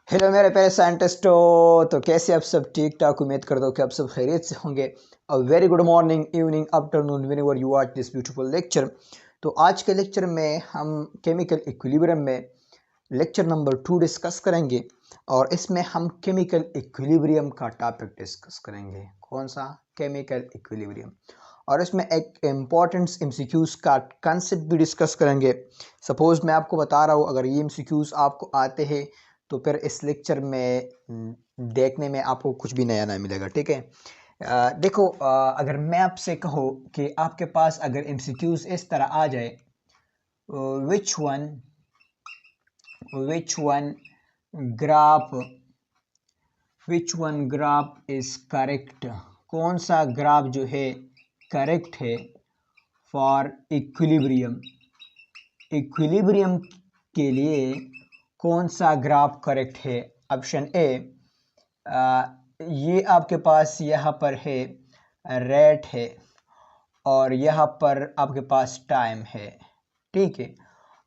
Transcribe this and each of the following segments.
Hello मेरे प्यारे साइंटिस्टों। तो कैसे आप सब ठीक ठाक। उम्मीद करता हूँ कि आप सब खैरियत से होंगे। A very good morning, evening, afternoon, whenever you watch this beautiful lecture. तो आज के लेक्चर में हम केमिकल इक्विलिब्रियम में लेक्चर नंबर 2 डिस्कस करेंगे और इसमें हम केमिकल इक्विलिब्रियम का टॉपिक डिस्कस करेंगे। कौन सा? Chemical equilibrium. और इसमें एक इम्पॉर्टेंट एमसीक्यूज का कंसेप्ट भी डिस्कस करेंगे। सपोज मैं आपको बता रहा हूँ, अगर ये एमसीक्यूज आपको आते हैं तो फिर इस लेक्चर में देखने में आपको कुछ भी नया ना मिलेगा। ठीक है। देखो, अगर मैं आपसे कहूँ कि आपके पास अगर एमसीक्यूज इस तरह आ जाए, which one graph is correct, कौन सा ग्राफ जो है करेक्ट है फॉर इक्विलिब्रियम के लिए कौन सा ग्राफ करेक्ट है? ऑप्शन ए, ये आपके पास यहाँ पर है रेट है और यहाँ पर आपके पास टाइम है। ठीक है।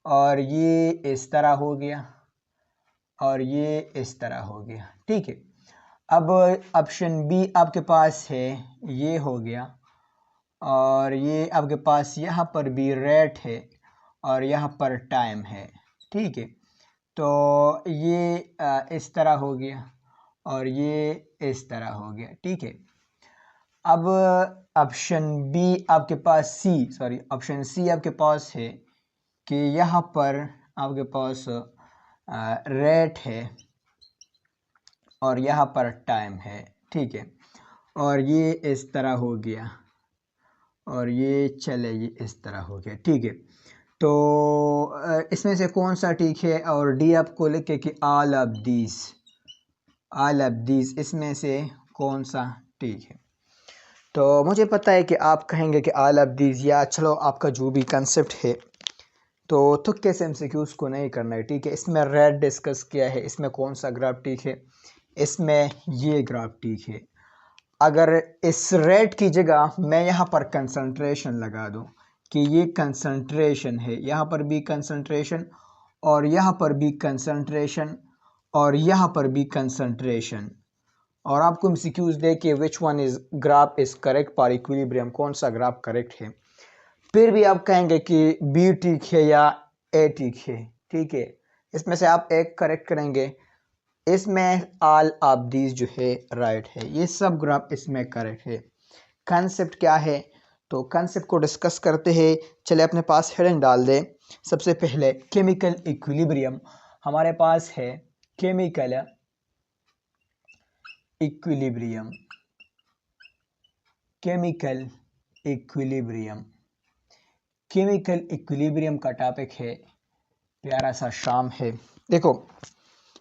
और ये इस तरह हो गया और ये इस तरह हो गया। ठीक है। अब ऑप्शन बी आपके पास है, ये हो गया और ये आपके पास यहाँ पर भी रेट है और यहाँ पर टाइम है। ठीक है। तो ये इस तरह हो गया और ये इस तरह हो गया। ठीक है। अब ऑप्शन बी आपके पास ऑप्शन सी आपके पास है कि यहाँ पर आपके पास रेट है और यहाँ पर टाइम है। ठीक है। और ये इस तरह हो गया और ये इस तरह हो गया। ठीक है। तो इसमें से कौन सा ठीक है? और डी आपको लिखे कि ऑल ऑफ दीज इसमें से कौन सा ठीक है? तो मुझे पता है कि आप कहेंगे कि ऑल ऑफ दीज, या चलो आपका जो भी कंसेप्ट है तो तुक्के से एमसीक्यूज को नहीं करना है। ठीक है। इसमें रेट डिस्कस किया है, इसमें कौन सा ग्राफ ठीक है, इसमें ये ग्राफ ठीक है। अगर इस रेट की जगह मैं यहाँ पर कंसंट्रेशन लगा दूँ कि ये कंसंट्रेशन है, यहाँ पर भी कंसंट्रेशन और यहाँ पर भी कंसंट्रेशन और यहाँ पर भी कंसंट्रेशन, और आपको एमसीक्यूज दे के which one is graph is correct for equilibrium, कौन सा ग्राफ करेक्ट है, फिर भी आप कहेंगे कि बी ठीक है या ए ठीक है। ठीक है। इसमें से आप एक करेक्ट करेंगे, इसमें ऑल ऑफ दीज जो है राइट है, ये सब ग्राफ इसमें करेक्ट है। कंसेप्ट क्या है? तो कंसेप्ट को डिस्कस करते हैं। चले अपने पास हेडिंग डाल दें। सबसे पहले केमिकल इक्विलिब्रियम हमारे पास है। केमिकल इक्विलिब्रियम केमिकल इक्विलिब्रियम का टॉपिक है, प्यारा सा शाम है। देखो,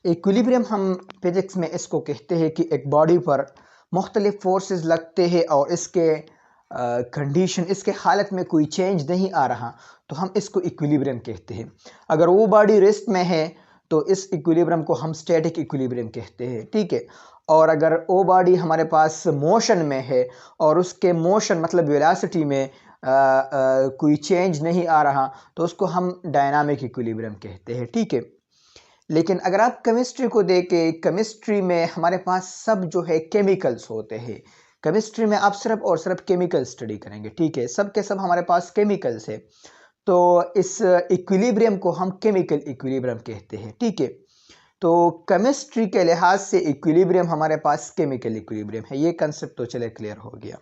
इक्विलिब्रियम हम फिजिक्स में इसको कहते हैं कि एक बॉडी पर मुख्तलिफ फोर्सेस लगते हैं और इसके कंडीशन, इसके हालत में कोई चेंज नहीं आ रहा, तो हम इसको इक्विलिब्रियम कहते हैं। अगर वो बॉडी रेस्ट में है तो इस इक्विलिब्रियम को हम स्टैटिक इक्विलिब्रियम कहते हैं। ठीक है। और अगर वो बॉडी हमारे पास मोशन में है और उसके मोशन मतलब वेलोसिटी में कोई चेंज नहीं आ रहा, तो उसको हम डायनामिक इक्विलिब्रियम कहते हैं। ठीक है। लेकिन अगर आप केमिस्ट्री को देखें, केमिस्ट्री में हमारे पास सब जो है केमिकल्स होते हैं। केमिस्ट्री में आप सिर्फ और सिर्फ केमिकल स्टडी करेंगे। ठीक है। सब के सब हमारे पास केमिकल्स है, तो इस इक्विलिब्रियम को हम केमिकल इक्विलिब्रियम कहते हैं। ठीक है। तो केमिस्ट्री के लिहाज से इक्विलिब्रियम हमारे पास केमिकल इक्विलिब्रियम है। ये कंसेप्ट तो चले क्लियर हो गया।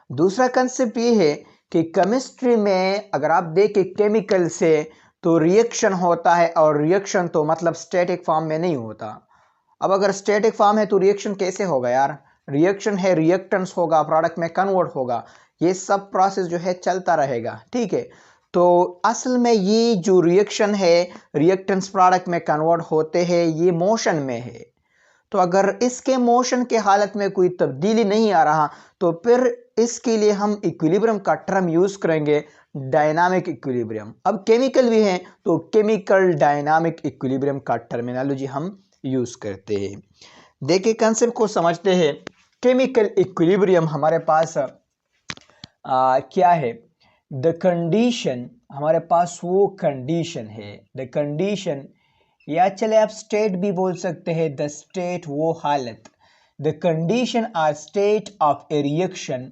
दूसरा कंसेप्ट ये है कि केमिस्ट्री में अगर आप देखें केमिकल से तो रिएक्शन होता है, और रिएक्शन तो मतलब स्टैटिक फॉर्म में नहीं होता। अब अगर स्टैटिक फॉर्म है तो रिएक्शन कैसे होगा यार? रिएक्शन है, रिएक्टेंस होगा, प्रोडक्ट में कन्वर्ट होगा, ये सब प्रोसेस जो है चलता रहेगा। ठीक है। तो असल में ये जो रिएक्शन है, रिएक्टेंस प्रोडक्ट में कन्वर्ट होते हैं, ये मोशन में है। तो अगर इसके मोशन के हालत में कोई तब्दीली नहीं आ रहा, तो फिर इसके लिए हम इक्विलिब्रियम का टर्म यूज करेंगे, डायनामिक इक्विलिब्रियम। अब केमिकल भी हैं तो केमिकल डायनामिक इक्विलिब्रियम का टर्मिनोलॉजी हम यूज करते हैं। देखिए, कंसेप्ट को समझते हैं। केमिकल इक्विलिब्रियम हमारे पास क्या है? द कंडीशन, हमारे पास वो कंडीशन है, द कंडीशन या चले आप स्टेट भी बोल सकते हैं, द स्टेट वो हालत, the condition or state of a reaction,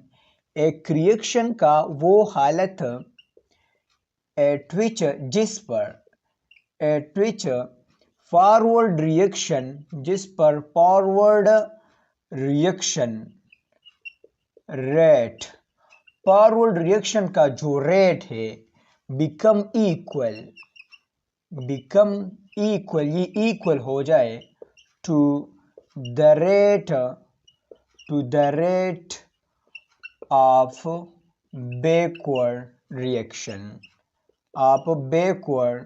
एक रिएक्शन का वो हालत एट विच जिस पर, एट विच फॉरवर्ड रिएक्शन, जिस पर forward reaction rate, forward reaction का जो रेट है बिकम इक्वल, बिकम इक्वल, ये इक्वल हो जाए to the rate, to the rate of backward reaction, of backward,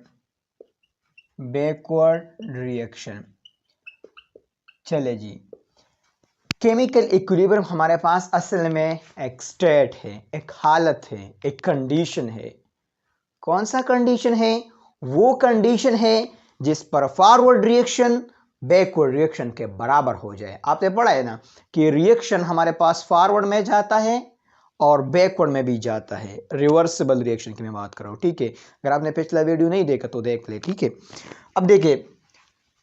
backward reaction. चले जी, केमिकल इक्विलिब्रियम हमारे पास असल में एक स्टेट है, एक हालत है, एक कंडीशन है। कौन सा कंडीशन है? वो कंडीशन है जिस पर फॉरवर्ड रिएक्शन बैकवर्ड रिएक्शन के बराबर हो जाए। आपने पढ़ा है ना कि रिएक्शन हमारे पास फॉरवर्ड में जाता है और बैकवर्ड में भी जाता है, रिवर्सिबल रिएक्शन की मैं बात कर रहा हूँ, ठीक है। अगर आपने पिछला वीडियो नहीं देखा तो देख ले, ठीक है। अब देखिए,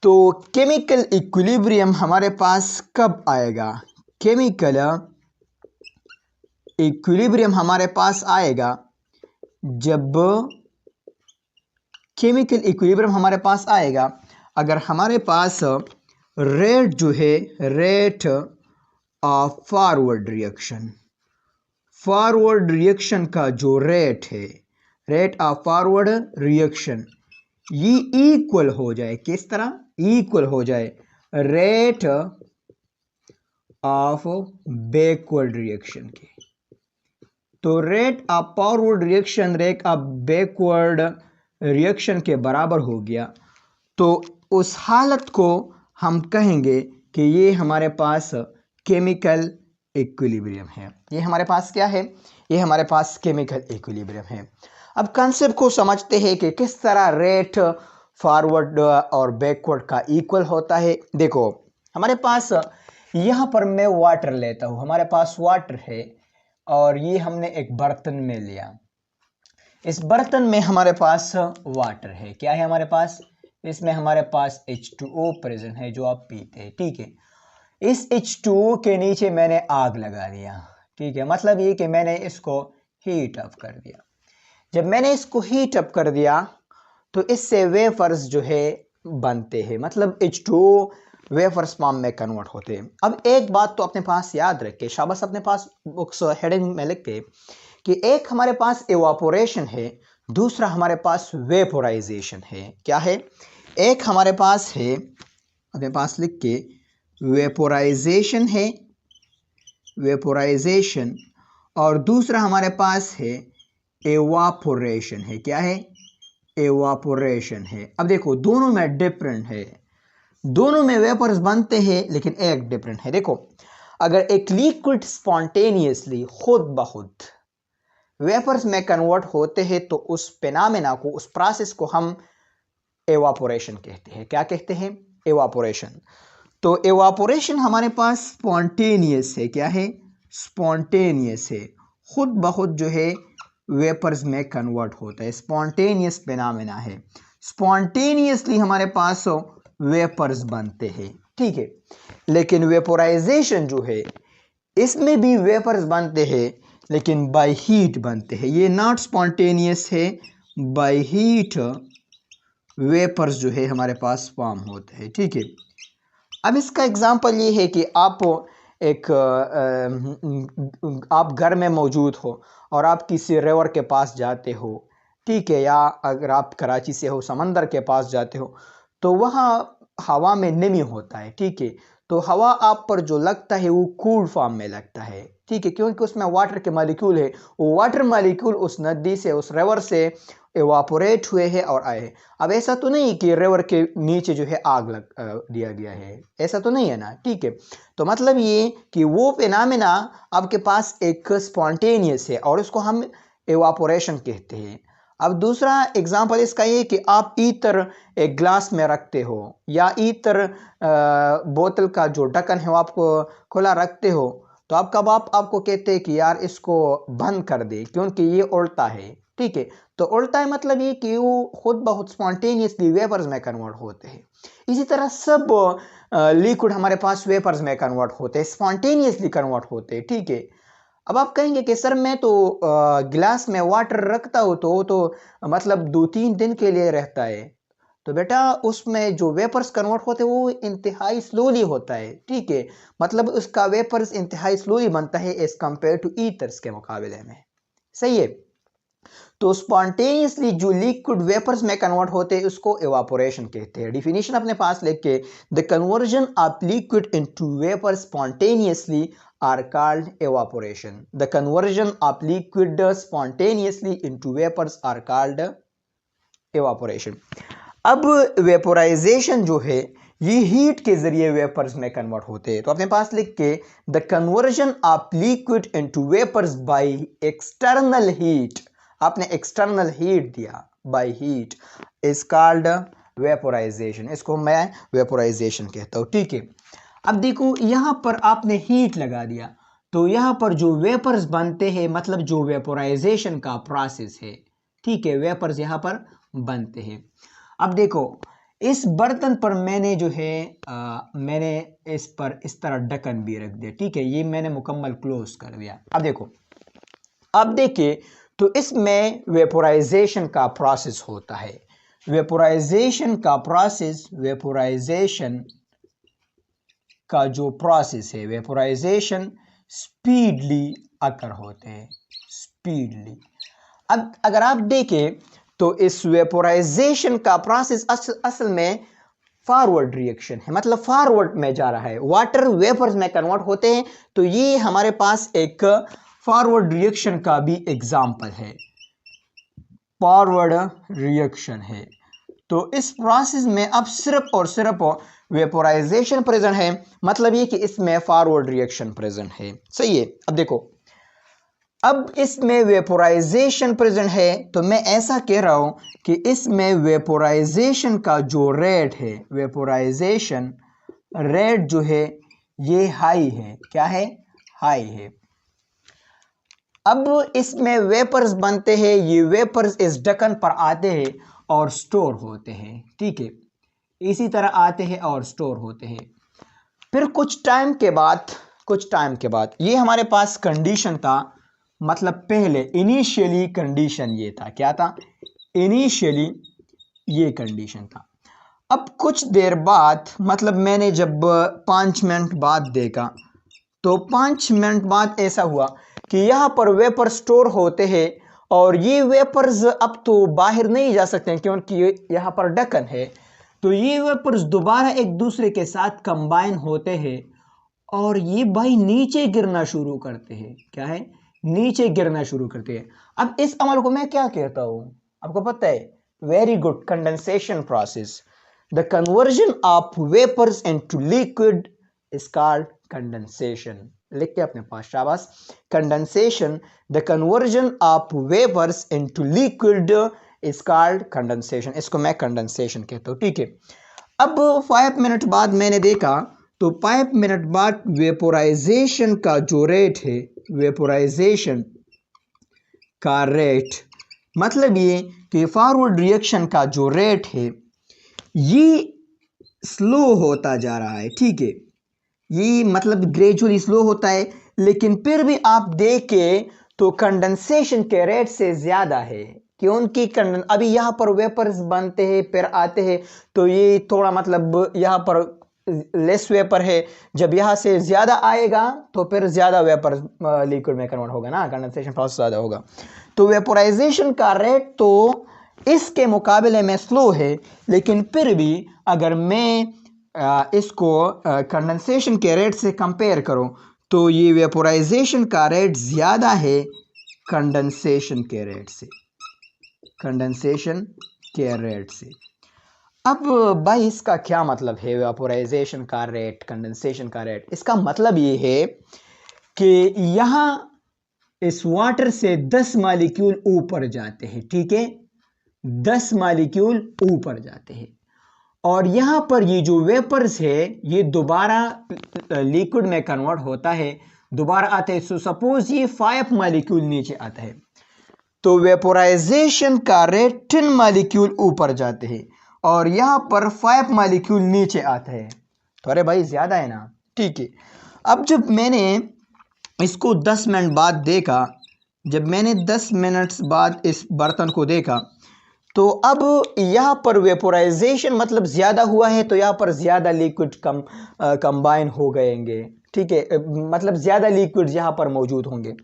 तो केमिकल इक्विलिब्रियम हमारे पास कब आएगा? केमिकल इक्विलिब्रियम हमारे पास आएगा जब, केमिकल इक्विलिब्रियम हमारे पास आएगा अगर हमारे पास रेट जो है, rate of forward reaction, forward reaction का जो रेट है, रेट ऑफ फॉरवर्ड रिएक्शन, ये इक्वल हो जाए। किस तरह? इक्वल हो जाए रेट ऑफ बैकवर्ड रिएक्शन के। तो rate of forward reaction rate of backward reaction के बराबर हो गया, तो उस हालत को हम कहेंगे कि ये हमारे पास केमिकल इक्विलिब्रियम है। ये हमारे पास क्या है? ये हमारे पास केमिकल इक्विलिब्रियम है। अब कंसेप्ट को समझते हैं कि किस तरह रेट फॉरवर्ड और बैकवर्ड का इक्वल होता है। देखो, हमारे पास यहाँ पर मैं वाटर लेता हूँ, हमारे पास वाटर है और ये हमने एक बर्तन में लिया। इस बर्तन में हमारे पास वाटर है, क्या है हमारे पास? इसमें हमारे पास H2O प्रेजेंट है जो आप पीते हैं, ठीक है। इस H2O के नीचे मैंने आग लगा दिया, ठीक है। मतलब ये कि मैंने इसको हीट अप कर दिया। जब मैंने इसको हीट अप कर दिया तो इससे वेफर्स जो है बनते हैं, मतलब H2O वेफर्स फॉर्म में कन्वर्ट होते हैं। अब एक बात तो अपने पास याद रखे, शाबाश, अपने पास बुक्स हेडिंग में लिख के, कि एक हमारे पास इवापोरेशन है, दूसरा हमारे पास वेपोराइजेशन है। क्या है? एक हमारे पास है, अपने पास लिख के, वेपोराइजेशन है, वेपोराइजेशन, और दूसरा हमारे पास है एवापोरेशन है। क्या है? एवापोरेशन है। अब देखो, दोनों में डिफरेंट है, दोनों में वेपर्स बनते हैं लेकिन एक डिफरेंट है। देखो, अगर एक लिक्विड स्पॉन्टेनियसली खुद ब खुद वेपर्स में कन्वर्ट होते हैं तो उस फिनोमेना को, उस प्रोसेस को हम एवापोरेशन कहते हैं। क्या कहते हैं? एवापोरेशन। तो एवापोरेशन हमारे पास स्पॉन्टेनियस है। क्या है? स्पॉन्टेनियस है, खुद ब खुद जो है वेपर्स में कन्वर्ट होता है, स्पॉन्टेनियस फिनोमेना है। स्पॉन्टेनियसली हमारे पास वेपर्स बनते हैं, ठीक है। लेकिन वेपोराइजेशन जो है, इसमें भी वेपर्स बनते हैं लेकिन बाय हीट बनते हैं। ये नॉट स्पॉन्टेनियस है, बाय हीट वेपर्स जो है हमारे पास फॉर्म होते हैं, ठीक है। अब इसका एग्जांपल ये है कि आप एक आप घर में मौजूद हो और आप किसी रिवर के पास जाते हो, ठीक है, या अगर आप कराची से हो समंदर के पास जाते हो, तो वहाँ हवा में नमी होता है, ठीक है। तो हवा आप पर जो लगता है वो कूल फॉर्म में लगता है, ठीक है, क्योंकि उसमें वाटर के मॉलिक्यूल है। वो वाटर मॉलिक्यूल उस नदी से, उस रिवर से एवापोरेट हुए हैं और आए हैं। अब ऐसा तो नहीं कि रिवर के नीचे जो है आग लग दिया गया है, ऐसा तो नहीं है ना, ठीक है। तो मतलब ये कि वो फिनोमेना आपके पास एक स्पॉन्टेनियस है और उसको हम एवापोरेशन कहते हैं। अब दूसरा एग्जांपल इसका ये कि आप ईतर एक ग्लास में रखते हो, या ईतर बोतल का जो ढक्कन है वो आपको खुला रखते हो, तो आपको कहते हैं कि यार इसको बंद कर दे क्योंकि ये उल्टा है, ठीक है। तो उल्टा है मतलब ये कि वो खुद बहुत स्पॉन्टेनियसली वेपर्स में कन्वर्ट होते हैं। इसी तरह सब लिक्विड हमारे पास वेपर्स में कन्वर्ट होते हैं, स्पॉन्टेनियसली कन्वर्ट होते हैं, ठीक है। अब आप कहेंगे कि सर मैं तो गिलास में वाटर रखता हूँ तो वो तो मतलब 2-3 दिन के लिए रहता है। तो बेटा उसमें जो वेपर्स कन्वर्ट होते हैं वो इंतहाई स्लोली होता है, ठीक है। मतलब उसका वेपर्स इंतहाई स्लोली बनता है एज कंपेयर टू ईथर्स के मुकाबले में, सही है। तो स्पॉन्टेनियसली जो लिक्विड वेपर्स में कन्वर्ट होते हैं उसको एवापोरेशन कहते हैं। डिफिनीशन अपने पास लिख के, the conversion of liquid into vapour spontaneously are called evaporation. The conversion of liquid spontaneously into vapours are called evaporation. अब वेपोराइजेशन जो है ये हीट के जरिए वेपर्स में कन्वर्ट होते हैं। तो अपने पास लिख के, the conversion of liquid into vapours by external heat, आपने एक्सटर्नल हीट दिया, by heat is called vaporisation. इसको मैं वेपोराइजेशन कहता हूँ, ठीक है। अब देखो यहां पर आपने हीट लगा दिया तो यहां पर जो वेपर्स बनते हैं, मतलब जो वेपोराइजेशन का प्रोसेस है, ठीक है, वेपर्स यहां पर बनते हैं। अब देखो इस बर्तन पर मैंने जो है मैंने इस पर इस तरह ढक्कन भी रख दिया, ठीक है, ये मैंने मुकम्मल क्लोज कर दिया। अब देखो, अब देखिए तो इसमें वेपोराइजेशन का प्रोसेस होता है। वेपोराइजेशन का प्रोसेस, वेपोराइजेशन का जो प्रोसेस है, वेपोराइजेशन स्पीडली अकर होते हैं, स्पीडली। अब अगर आप देखें तो इस वेपोराइजेशन का प्रोसेस असल में फॉरवर्ड रिएक्शन है, मतलब फॉरवर्ड में जा रहा है, वाटर वेपर्स में कन्वर्ट होते हैं। तो ये हमारे पास एक फॉरवर्ड रिएक्शन का भी एग्जांपल है, फॉरवर्ड रिएक्शन है। तो इस प्रोसेस में अब सिर्फ और सिर्फ वेपोराइजेशन प्रेजेंट है, मतलब ये कि इसमें फॉरवर्ड रिएक्शन प्रेजेंट है, सही है। अब देखो, अब इसमें वेपोराइजेशन प्रेजेंट है तो मैं ऐसा कह रहा हूं कि इसमें वेपोराइजेशन का जो रेट है, वेपोराइजेशन रेट जो है ये हाई है। क्या है? हाई है। अब इसमें वेपर्स बनते हैं, ये वेपर्स इस ढक्कन पर आते हैं और स्टोर होते हैं, ठीक है, इसी तरह आते हैं और स्टोर होते हैं। फिर कुछ टाइम के बाद ये हमारे पास कंडीशन था, मतलब पहले इनिशियली कंडीशन ये था, क्या था? इनिशियली ये कंडीशन था। अब कुछ देर बाद, मतलब मैंने जब 5 मिनट बाद देखा तो 5 मिनट बाद ऐसा हुआ कि यहाँ पर वेपर स्टोर होते हैं और ये वेपर्स अब तो बाहर नहीं जा सकते हैं क्योंकि यहाँ पर ढक्कन है। तो ये वेपर्स दोबारा एक दूसरे के साथ कंबाइन होते हैं और ये भाई नीचे गिरना शुरू करते हैं। क्या है? नीचे गिरना शुरू करते हैं। अब इस अमल को मैं क्या कहता हूं, आपको पता है? Very good, condensation process. The conversion of vapours into liquid is called condensation. लिख के अपने पास, शाबाश। Condensation, the conversion of vapours into liquid is called condensation. इसको मैं कंडेंसेशन कहता हूं, ठीक है। अब 5 मिनट बाद मैंने देखा तो 5 मिनट बाद वेपोराइजेशन का जो रेट है, वेपोराइजेशन का रेट, मतलब ये कि फॉरवर्ड रिएक्शन का जो रेट है ये स्लो होता जा रहा है, ठीक है, ये मतलब ग्रेजुअली स्लो होता है। लेकिन फिर भी आप देखें तो कंडेंसेशन के रेट से ज्यादा है, क्योंकि अभी यहाँ पर वेपर्स बनते हैं फिर आते हैं तो ये थोड़ा मतलब यहाँ पर लेस वेपर है, जब यहाँ से ज्यादा आएगा तो फिर ज्यादा वेपर लिक्विड में कन्वर्ट होगा ना, कंडेंसेशन प्रोसेस ज्यादा होगा। तो वेपोराइजेशन का रेट तो इसके मुकाबले में स्लो है, लेकिन फिर भी अगर मैं इसको कंडेंसेशन के रेट से कंपेयर करूं तो ये वेपोराइजेशन का रेट ज्यादा है कंडेंसेशन के रेट से, कंडेंसेशन के रेट से। अब भाई इसका क्या मतलब है, वेपोराइजेशन का रेट, कंडेंसेशन का रेट? इसका मतलब ये है कि यहां इस वाटर से 10 मॉलिक्यूल ऊपर जाते हैं, ठीक है, 10 मॉलिक्यूल ऊपर जाते हैं और यहां पर ये जो वेपर्स है ये दोबारा लिक्विड में कन्वर्ट होता है, दोबारा आता है। सो सपोज ये 5 मॉलिक्यूल नीचे आता है तो वेपोराइजेशन का रेट 10 मालिक्यूल ऊपर जाते हैं और यहाँ पर 5 मालिक्यूल नीचे आते हैं। तो अरे भाई ज़्यादा है ना, ठीक है। अब जब मैंने इसको 10 मिनट बाद देखा, जब मैंने 10 मिनट्स बाद इस बर्तन को देखा, तो अब यहाँ पर वेपोराइजेशन मतलब ज़्यादा हुआ है, तो यहाँ पर ज़्यादा लिक्विड कंबाइन हो गएंगे, ठीक है, मतलब ज़्यादा लिक्विड यहाँ पर मौजूद होंगे।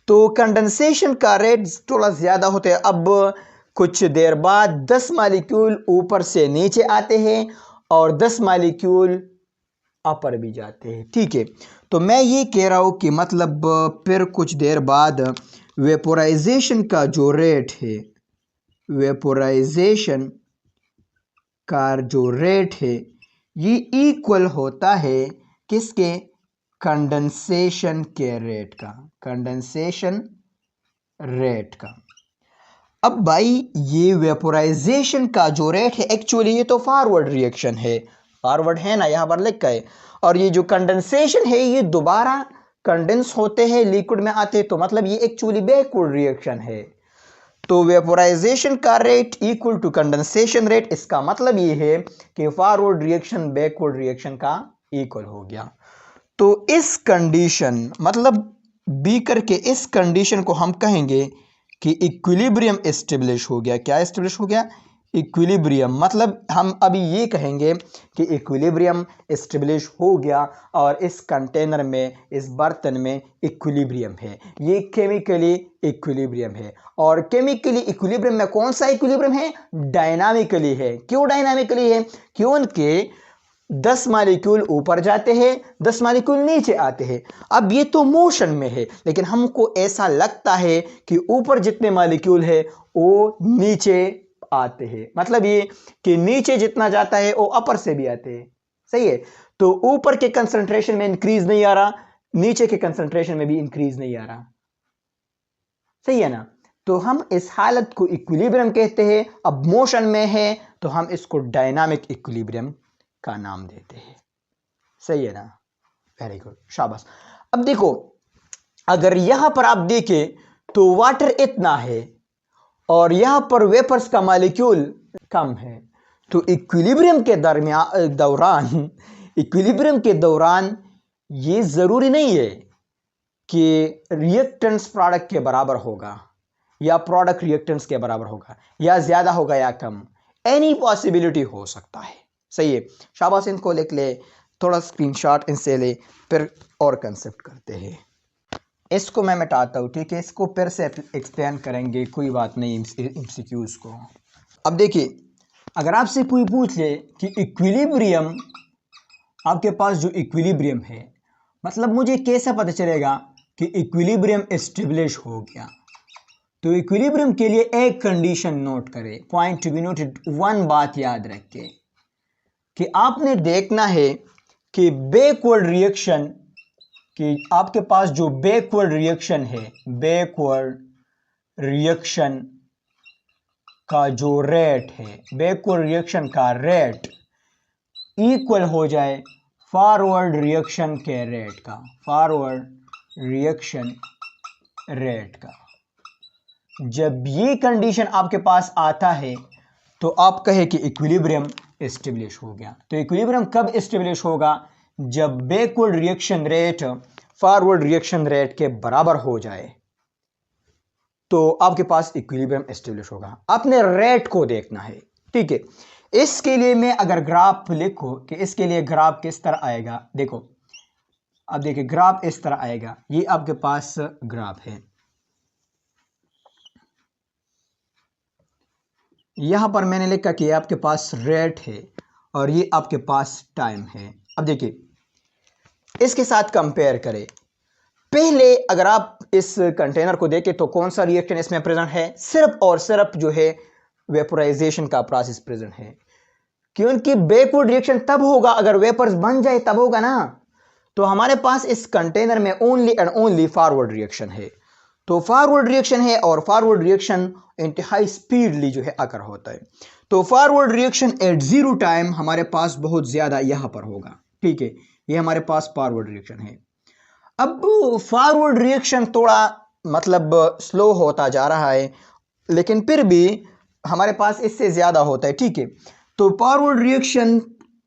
तो कंडेंसेशन का रेट थोड़ा ज़्यादा होता है। अब कुछ देर बाद 10 मालिक्यूल ऊपर से नीचे आते हैं और 10 मालिक्यूल अपर भी जाते हैं, ठीक है। तो मैं ये कह रहा हूँ कि मतलब फिर कुछ देर बाद वेपोराइजेशन का जो रेट है, वेपोराइजेशन का जो रेट है ये इक्वल होता है किसके? कंडेंसेशन के रेट का, कंडेंसेशन रेट का। अब भाई ये वेपोराइजेशन का जो रेट है एक्चुअली ये तो फॉरवर्ड रिएक्शन है, फॉरवर्ड है ना, यहाँ पर लिखा है। और ये जो कंडेंसेशन है ये दोबारा कंडेंस होते हैं, लिक्विड में आते हैं, तो मतलब ये एक्चुअली बैकवर्ड रिएक्शन है। तो वेपोराइजेशन का rate equal to condensation rate, इसका मतलब ये है कि फॉरवर्ड रिएक्शन बैकवर्ड रिएक्शन का इक्वल हो गया। तो इस कंडीशन मतलब बीकर के इस कंडीशन को हम कहेंगे कि इक्विलिब्रियम एस्टेब्लिश हो गया। क्या एस्टेब्लिश हो गया? इक्विलिब्रियम। मतलब हम अभी ये कहेंगे कि इक्विलिब्रियम एस्टेब्लिश हो गया और इस कंटेनर में, इस बर्तन में इक्विलिब्रियम है, ये केमिकली इक्विलिब्रियम है। और केमिकली इक्विलिब्रियम में कौन सा इक्विलिब्रियम है? डायनामिकली है। क्यों डायनामिकली है? क्योंकि 10 मालिक्यूल ऊपर जाते हैं, 10 मालिक्यूल नीचे आते हैं। अब ये तो मोशन में है, लेकिन हमको ऐसा लगता है कि ऊपर जितने मालिक्यूल है वो नीचे आते हैं, मतलब ये कि नीचे जितना जाता है वो अपर से भी आते हैं, सही है। तो ऊपर के कंसंट्रेशन में इंक्रीज नहीं आ रहा, नीचे के कंसंट्रेशन में भी इंक्रीज नहीं आ रहा, सही है ना। तो हम इस हालत को इक्विलिब्रियम कहते हैं। अब मोशन में है तो हम इसको डायनामिक इक्विलिब्रियम का नाम देते हैं, सही है ना। वेरी गुड, शाबाश। अब देखो, अगर यहां पर आप देखें तो वाटर इतना है और यहां पर वेपर्स का मॉलिक्यूल कम है, तो इक्विलिब्रियम के दौरान ये जरूरी नहीं है कि रिएक्टेंस प्रोडक्ट के बराबर होगा या प्रोडक्ट रिएक्टेंस के बराबर होगा, या ज्यादा होगा या कम, एनी पॉसिबिलिटी हो सकता है, सही है। शाबाश, इनको लिख ले, थोड़ा स्क्रीनशॉट इनसे ले, फिर और कंसेप्ट करते हैं। इसको मैं मिटाता हूँ, ठीक है, इसको फिर से एक्सप्लेन करेंगे, कोई बात नहीं, एमसीक्यूज को। अब देखिए, अगर आपसे कोई पूछ ले कि इक्विलिब्रियम, आपके पास जो इक्विलिब्रियम है, मतलब मुझे कैसे पता चलेगा कि इक्विलिब्रियम एस्टेब्लिश हो गया? तो इक्विलिब्रियम के लिए एक कंडीशन नोट करें, point to be noted, one बात याद रखें कि आपने देखना है कि बैकवर्ड रिएक्शन, कि आपके पास जो बैकवर्ड रिएक्शन है, बैकवर्ड रिएक्शन का जो रेट है, बैकवर्ड रिएक्शन का रेट इक्वल हो जाए फॉरवर्ड रिएक्शन के रेट का, फॉरवर्ड रिएक्शन रेट का। जब ये कंडीशन आपके पास आता है तो आप कहे कि इक्विलिब्रियम एस्टेब्लिश हो गया। तो इक्विलिब्रियम कब एस्टेब्लिश होगा? जब backward reaction rate forward reaction rate के बराबर हो जाए, तो आपके पास इक्विलिब्रियम एस्टेब्लिश होगा। आपने रेट को देखना है, ठीक है। इसके लिए मैं अगर ग्राफ लिखूं कि इसके लिए ग्राफ किस तरह आएगा, देखो, अब देखिए ग्राफ इस तरह आएगा। ये आपके पास ग्राफ है, यहां पर मैंने लिखा कि आपके पास रेट है और ये आपके पास टाइम है। अब देखिए, इसके साथ कंपेयर करें। पहले अगर आप इस कंटेनर को देखें तो कौन सा रिएक्शन इसमें प्रेजेंट है? सिर्फ और सिर्फ जो है वेपोराइजेशन का प्रोसेस प्रेजेंट है, क्योंकि बैकवर्ड रिएक्शन तब होगा अगर वेपर्स बन जाए, तब होगा ना। तो हमारे पास इस कंटेनर में only and only forward reaction है। तो फॉरवर्ड रिएक्शन है और फॉरवर्ड रिएक्शन इंतहाई स्पीडली जो है अकर होता है। तो forward reaction at zero time हमारे पास बहुत ज्यादा यहां पर होगा, ठीक है, ये हमारे पास फॉरवर्ड रिएक्शन है। अब फॉरवर्ड रिएक्शन थोड़ा मतलब स्लो होता जा रहा है, लेकिन फिर भी हमारे पास इससे ज़्यादा होता है, ठीक है। तो फॉरवर्ड रिएक्शन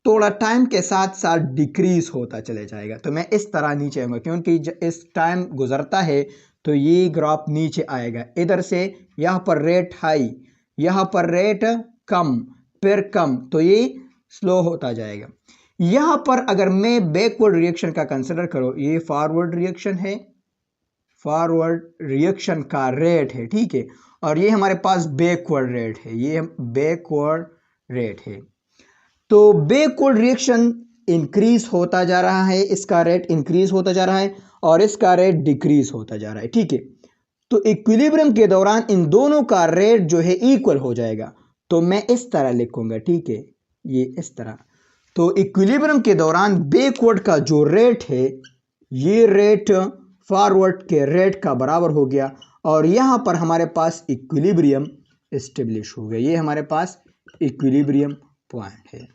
थोड़ा टाइम के साथ साथ डिक्रीज होता चले जाएगा। तो मैं इस तरह नीचे आऊँगा, क्योंकि इस टाइम गुजरता है तो ये ग्राफ नीचे आएगा। इधर से यहाँ पर रेट हाई, यहाँ पर रेट कम, फिर कम, तो ये स्लो होता जाएगा। यहाँ पर अगर मैं बैकवर्ड रिएक्शन का कंसिडर करो, ये फॉरवर्ड रिएक्शन है, फॉरवर्ड रिएक्शन का रेट है, ठीक है, और ये हमारे पास बैकवर्ड रेट है, ये बैकवर्ड रेट है। तो बैकवर्ड रिएक्शन इंक्रीज होता जा रहा है, इसका रेट इंक्रीज होता जा रहा है और इसका रेट डिक्रीज होता जा रहा है, ठीक है। तो इक्विलिब्रियम के दौरान इन दोनों का रेट जो है इक्वल हो जाएगा। तो मैं इस तरह लिखूंगा, ठीक है, ये इस तरह। तो इक्विलिब्रियम के दौरान बैकवर्ड का जो रेट है, ये रेट फॉरवर्ड के रेट का बराबर हो गया और यहाँ पर हमारे पास इक्विलिब्रियम एस्टेब्लिश हो गया। ये हमारे पास इक्विलिब्रियम पॉइंट है,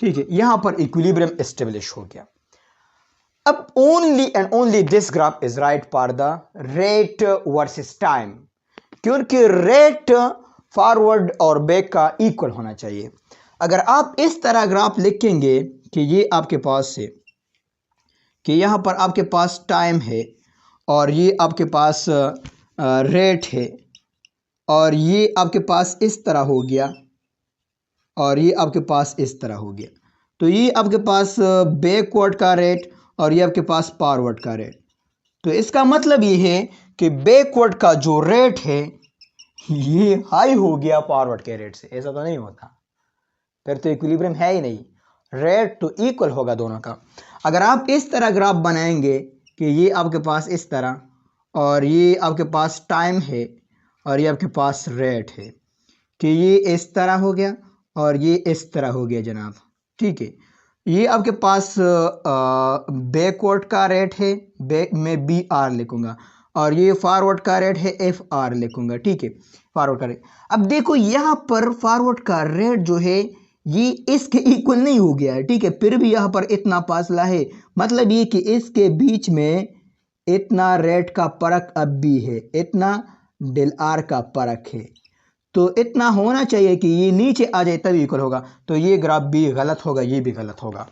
ठीक है, यहाँ पर इक्विलिब्रियम एस्टेब्लिश हो गया। अब only and only this graph is right for the rate versus time, क्योंकि रेट फॉरवर्ड और बैक का इक्वल होना चाहिए। अगर आप इस तरह ग्राफ लिखेंगे कि ये आपके पास है, कि यहाँ पर आपके पास टाइम है और ये आपके पास रेट है और ये आपके पास इस तरह हो गया और ये आपके पास इस तरह हो गया, तो ये आपके पास बैकवर्ड का रेट और ये आपके पास फॉरवर्ड का रेट। तो इसका मतलब ये है कि बैकवर्ड का जो रेट है ये हाई हो गया फॉरवर्ड के रेट से। ऐसा तो नहीं होता, फिर तो इक्विलिब्रियम है ही नहीं, रेट तो इक्वल होगा दोनों का। अगर आप इस तरह ग्राफ बनाएंगे कि ये आपके पास इस तरह और ये आपके पास टाइम है और ये आपके पास रेट है, कि ये इस तरह हो गया और ये इस तरह हो गया जनाब, ठीक है। ये आपके पास बैकवर्ड का रेट है, बैक में बी आर लिखूंगा, और ये फॉरवर्ड का रेट है एफ आर लिखूंगा, ठीक है, फॉरवर्ड का रेट। अब देखो यहाँ पर फॉरवर्ड का रेट जो है ये इसके इक्वल नहीं हो गया है, ठीक है, फिर भी यहाँ पर इतना फासला है, मतलब ये कि इसके बीच में इतना रेट का फर्क अब भी है, इतना डेल आर का फर्क है, तो इतना होना चाहिए कि ये नीचे आ जाए तभी इक्वल होगा। तो ये ग्राफ भी गलत होगा, ये भी गलत होगा।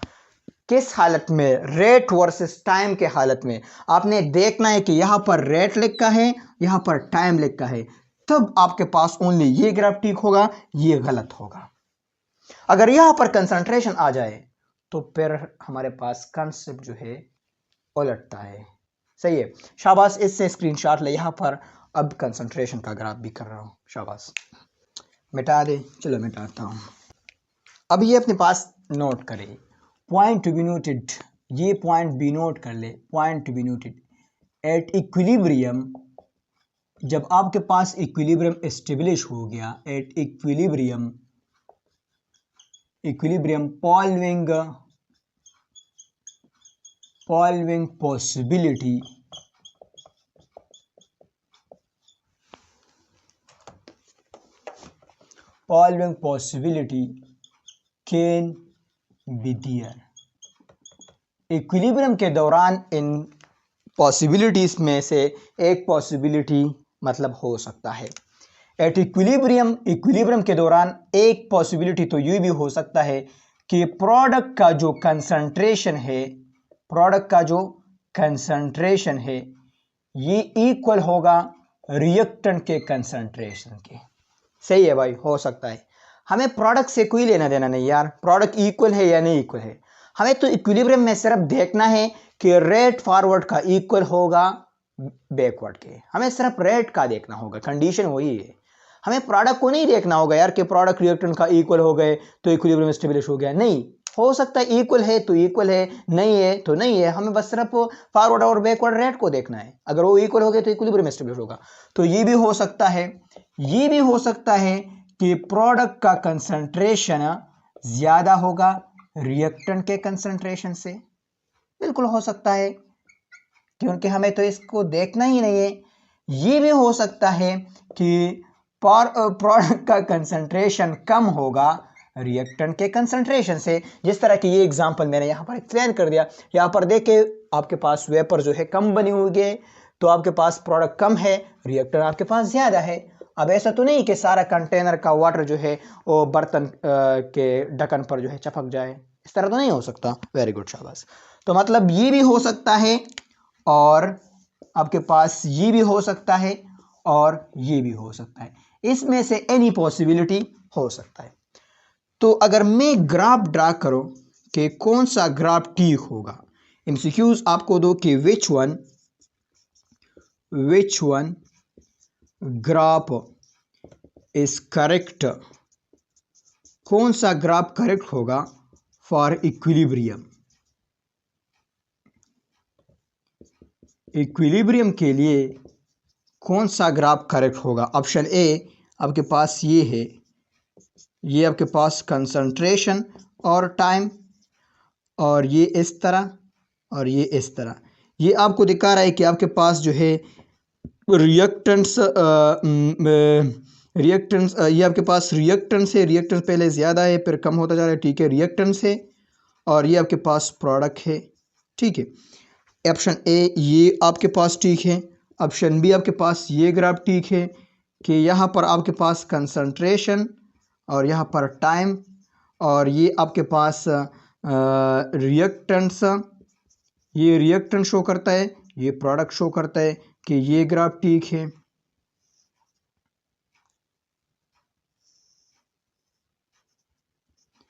किस हालत में? रेट वर्सेस टाइम के हालत में आपने देखना है कि यहाँ पर रेट लिखा है, यहाँ पर टाइम लिखा है, तब आपके पास ओनली ये ग्राफ ठीक होगा, ये गलत होगा। अगर यहाँ पर कंसंट्रेशन आ जाए तो फिर हमारे पास कंसेप्ट जो है उलटता है। सही है, शाबाश, इससे स्क्रीनशॉट ले। यहाँ पर अब कंसंट्रेशन का ग्राफ भी कर रहा हूँ, शाबाश। मिटा दे, चलो मिटाता हूँ। अब ये अपने पास नोट करें, पॉइंट टू बी नोटेड, ये पॉइंट बी नोट कर ले, point to be noted. At equilibrium, जब आपके पास इक्विलिब्रियम एस्टेब्लिश हो गया, at equilibrium, equilibrium following possibility can be there। Equilibrium के दौरान इन पॉसिबिलिटीज में से एक पॉसिबिलिटी मतलब हो सकता है। एट इक्विलिब्रियम, इक्विलिब्रियम के दौरान एक पॉसिबिलिटी तो ये भी हो सकता है कि प्रोडक्ट का जो कंसंट्रेशन है, प्रोडक्ट का जो कंसंट्रेशन है ये इक्वल होगा रिएक्टेंट के कंसंट्रेशन के। सही है भाई, हो सकता है। हमें प्रोडक्ट से कोई लेना देना नहीं यार, प्रोडक्ट इक्वल है या नहीं इक्वल है, हमें तो इक्विलिब्रियम में सिर्फ देखना है कि रेट फॉरवर्ड का इक्वल होगा बैकवर्ड के, हमें सिर्फ रेट का देखना होगा, कंडीशन वही है। हमें प्रोडक्ट को नहीं देखना होगा यार कि प्रोडक्ट रिएक्टेंट का इक्वल हो गए तो इक्विलिब्रियम एस्टेब्लिश हो गया, नहीं, हो सकता है इक्वल है तो इक्वल है, नहीं है तो नहीं है, हमें बस सिर्फ फॉरवर्ड और बैकवर्ड रेट को देखना है। अगर वो इक्वल हो गए तो इक्विलिब्रियम एस्टेब्लिश होगा। तो ये भी हो सकता है, ये भी हो सकता है कि प्रोडक्ट का कंसंट्रेशन ज्यादा होगा रिएक्टेंट के कंसंट्रेशन से, बिल्कुल हो सकता है, क्योंकि हमें तो इसको देखना ही नहीं है। ये भी हो सकता है कि प्रोडक्ट का कंसंट्रेशन कम होगा रिएक्टेंट के कंसंट्रेशन से, जिस तरह की ये एग्जांपल मैंने यहाँ पर एक्सप्लेन कर दिया। यहाँ पर देखे आपके पास वेपर जो है कम बनी हुई है, तो आपके पास प्रोडक्ट कम है, रिएक्टर आपके पास ज़्यादा है। अब ऐसा तो नहीं कि सारा कंटेनर का वाटर जो है वो बर्तन के ढक्कन पर जो है चिपक जाए, इस तरह तो नहीं हो सकता। वेरी गुड, शाबाश। तो मतलब ये भी हो सकता है और आपके पास ये भी हो सकता है और ये भी हो सकता है, इसमें से एनी पॉसिबिलिटी हो सकता है। तो अगर मैं ग्राफ ड्रा करूं कि कौन सा ग्राफ ठीक होगा, एमसीक्यूज आपको दो कि which one graph is correct, कौन सा ग्राफ करेक्ट होगा फॉर इक्विलिब्रियम। इक्विलिब्रियम के लिए कौन सा ग्राफ करेक्ट होगा। ऑप्शन ए आपके पास ये है, ये आपके पास कंसंट्रेशन और टाइम, और ये इस तरह और ये इस तरह। ये आपको दिखा रहा है कि आपके पास जो है रिएक्टेंस ये आपके पास रिएक्टेंस है, रिएक्टेंस पहले ज़्यादा है फिर कम होता जा रहा है, ठीक है, रिएक्टेंस है, और ये आपके पास प्रोडक्ट है, ठीक है। ऑप्शन ए ये आपके पास ठीक है। ऑप्शन बी आपके पास ये ग्राफ ठीक है कि यहाँ पर आपके पास कंसंट्रेशन और यहाँ पर टाइम, और ये आपके पास रिएक्टेंस, ये रिएक्टेंस शो करता है, ये प्रोडक्ट शो करता है कि ये ग्राफ ठीक है।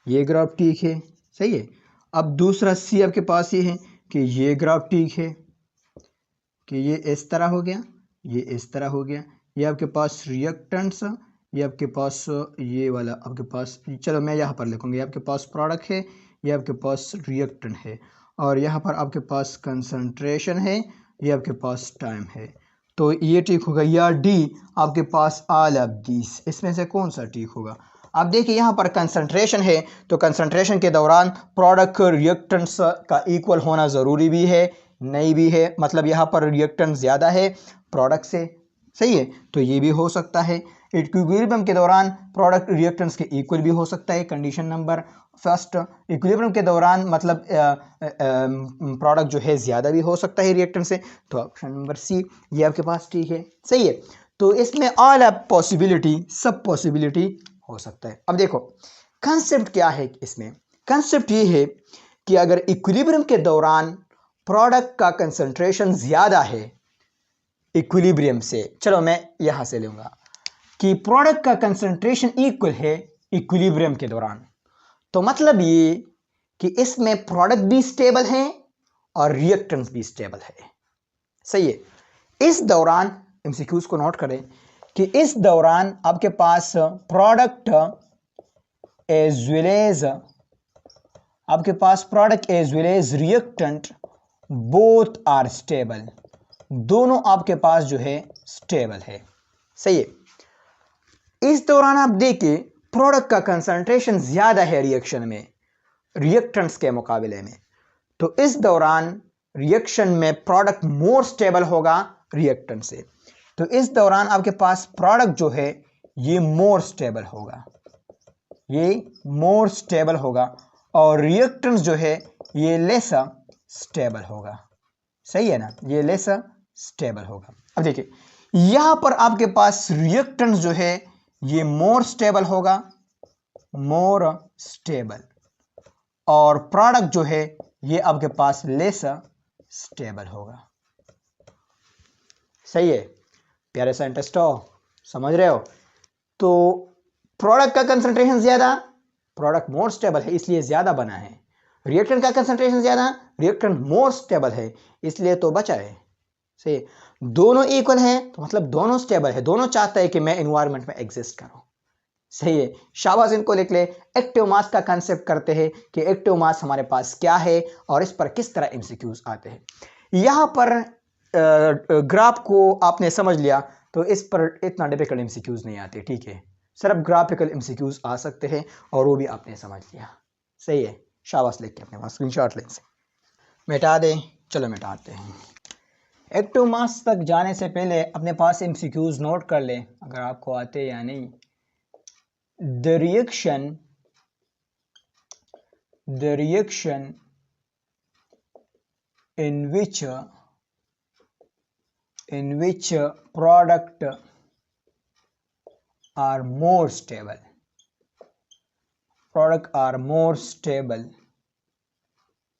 ये ग्राफ ठीक है, सही है। अब दूसरा सी आपके पास ये है कि ये ग्राफ ठीक है कि ये इस तरह हो गया, ये इस तरह हो गया, ये आपके पास रिएक्टेंट्स, ये आपके पास ये वाला आपके पास, चलो मैं यहाँ पर लिखूँगा, ये आपके पास प्रोडक्ट है, ये आपके पास रिएक्टेंट है, और यहाँ पर आपके पास कंसंट्रेशन है, ये आपके पास टाइम है। तो ये ठीक होगा, या डी आपके पास ऑल ऑफ दीस, इसमें से कौन सा ठीक होगा। आप देखिए यहाँ पर कंसंट्रेशन है, तो कंसंट्रेशन के दौरान प्रोडक्ट रिएक्टेंट्स का इक्वल होना ज़रूरी भी है, नहीं भी है, मतलब यहाँ पर रिएक्टेंट ज़्यादा है प्रोडक्ट से, सही है, तो ये भी हो सकता है। इक्विलिब्रियम के दौरान प्रोडक्ट रिएक्टेंट्स के इक्वल भी हो सकता है, कंडीशन नंबर फर्स्ट। इक्विलिब्रियम के दौरान मतलब प्रोडक्ट जो है ज़्यादा भी हो सकता है रिएक्टेंट से, तो ऑप्शन नंबर सी ये आपके पास ठीक है, सही है। तो इसमें ऑल ऑफ पॉसिबिलिटी, सब पॉसिबिलिटी हो सकता है। अब देखो कंसेप्ट क्या है इसमें, कंसेप्ट ये है कि अगर इक्विलिब्रियम के दौरान प्रोडक्ट का कंसंट्रेशन ज़्यादा है इक्विलिब्रियम से, चलो मैं यहां से लूंगा कि प्रोडक्ट का कंसंट्रेशन इक्वल है इक्विलिब्रियम के दौरान, तो मतलब ये कि इसमें प्रोडक्ट भी स्टेबल है और रिएक्टेंस भी स्टेबल है, सही है। इस दौरान एमसीक्यूज को नोट करें कि इस दौरान आपके पास प्रोडक्ट एज वेल एज आपके पास product as well as reactant both are stable, दोनों आपके पास जो है स्टेबल है, सही है। इस दौरान आप देखिए प्रोडक्ट का कंसंट्रेशन ज्यादा है रिएक्शन में रिएक्टेंट्स के मुकाबले में, तो इस दौरान रिएक्शन में प्रोडक्ट मोर स्टेबल होगा रिएक्टेंट से, तो इस दौरान आपके पास प्रोडक्ट जो है ये मोर स्टेबल होगा, ये मोर स्टेबल होगा, और रिएक्टेंट्स जो है ये लेस स्टेबल होगा, सही है ना, ये लेस स्टेबल होगा। अब देखिए यहां पर आपके पास रिएक्टेंट्स जो है ये मोर स्टेबल होगा, मोर स्टेबल, और प्रोडक्ट जो है ये आपके पास लेस स्टेबल होगा, सही है प्यारे साइंटिस्ट हो, समझ रहे हो। तो प्रोडक्ट का कंसंट्रेशन ज्यादा, प्रोडक्ट मोर स्टेबल है इसलिए ज्यादा बना है, रिएक्टेंट का कंसंट्रेशन ज्यादा, रिएक्टेंट मोर स्टेबल है इसलिए तो बचा है, सही है। दोनों इक्वल है तो मतलब दोनों स्टेबल है, दोनों चाहता है कि मैं एनवायरनमेंट में एग्जिस्ट करूं, सही है, शाबाश, इनको लिख ले। एक्टिव मास का कंसेप्ट करते हैं कि एक्टिव मास हमारे पास क्या है और इस पर किस तरह एमसीक्यूज आते हैं। यहां पर ग्राफ को आपने समझ लिया तो इस पर इतना डिफिकल्ट एमसीक्यूज नहीं आते, ठीक है, सिर्फ ग्राफिकल एमसीक्यूज आ सकते हैं और वो भी आपने समझ लिया, सही है, शाबाश, लिख के अपने पास स्क्रीनशॉट लें से मिटा दें। चलो मिटाते हैं। एक्टिव मास तक जाने से पहले अपने पास एमसीक्यूज नोट कर लें अगर आपको आते या नहीं। The reaction in which in which product are more stable, product are more stable